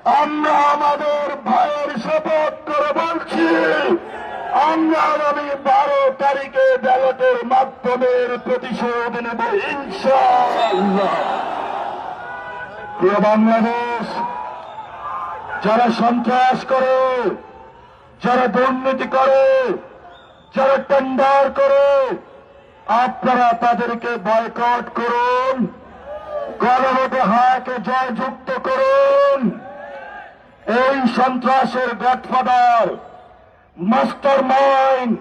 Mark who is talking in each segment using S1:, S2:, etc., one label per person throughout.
S1: আমরা আমাদের ভাইয়ের শপথ করে বলছি, আমরা আগামী 12 তারিখে ব্যালটের মাধ্যমে প্রতিশোধ নেব ইনশাআল্লাহ। প্রিয় বাংলাদেশ, যারা সন্ত্রাস করে, যারা দুর্নীতি করে, যারা টেন্ডার করে, আপনারা তাদেরকে বয়কট করুন, গণভোটে হাকে জয়যুক্ত করুন। এই সন্ত্রাসের godfather, mastermind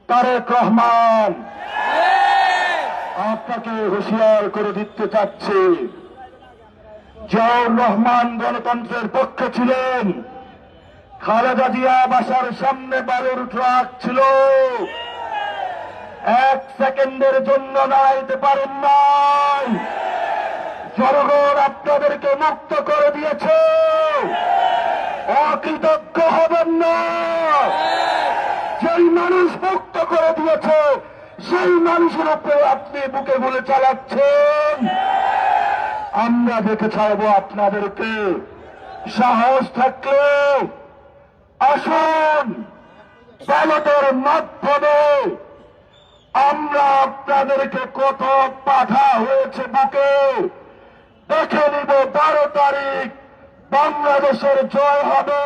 S1: Tarique Rahman আপনাকে হুঁশিয়ার করে দিতে চাচ্ছে। জিয়াউর রহমান গণতন্ত্রের পক্ষে ছিলেন, খালেদা জিয়া বাসার সামনে বালুর ট্রাক ছিল, 1 সেকেন্ডের জন্য নাড়াইতে পারেন নাই। জনগণ আপনাদেরকে মুক্ত করে দিয়েছে, অকৃতজ্ঞ হবেন না। যেই মানুষ মুক্ত করে দিয়েছে সেই মানুষের উপরে আপনি বুকে গুলি চালাচ্ছেন। আমরা দেখে ছাড়বো আপনাদেরকে। সাহস থাকলে আসুন, ব্যালটের মাধ্যমে আমরা আপনাদেরকে কত পাঠা হয়েছে বুকে দেখে নিব। 12 তারিখ বাংলাদেশের জয় হবে।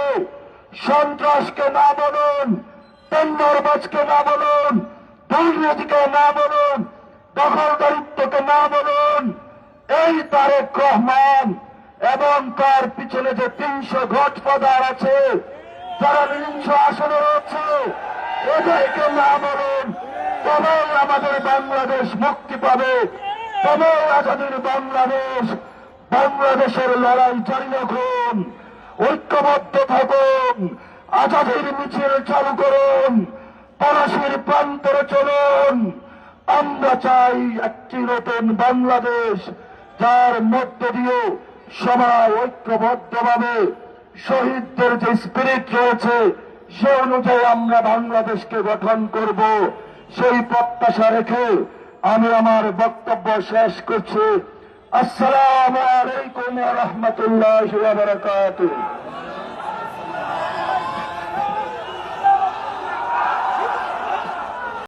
S1: সন্ত্রাসকে না বলুন, টেন্ডারবাজকে না বলুন, দুর্নীতিকে না বলুন, দখলদারিত্বকে না বলুন। এই তারেক রহমান এবং তার পিছনে যে 300 গডফাদার আছে, যারা 300 আসনে রয়েছে, এদেরকে না বলুন। তবেই আমাদের বাংলাদেশ মুক্তি পাবে, তবেই আজাদের বাংলাদেশ। বাংলাদেশের লড়াই জারি রাখুন, ঐক্যবদ্ধ থাকুন, আজাদের মিছিল চালু করুন, পলাশির প্রান্তরে চলুন। আমরা চাই একটি নতুন বাংলাদেশ, যার মধ্য দিয়ে সবাই ঐক্যবদ্ধভাবে শহীদদের যে স্পিরিট রয়েছে সে অনুযায়ী আমরা বাংলাদেশকে গঠন করব। সেই প্রত্যাশা রেখে আমি আমার বক্তব্য শেষ করছি। আসসালামু আলাইকুম ওয়া রাহমাতুল্লাহি ওয়া বারাকাতুহু।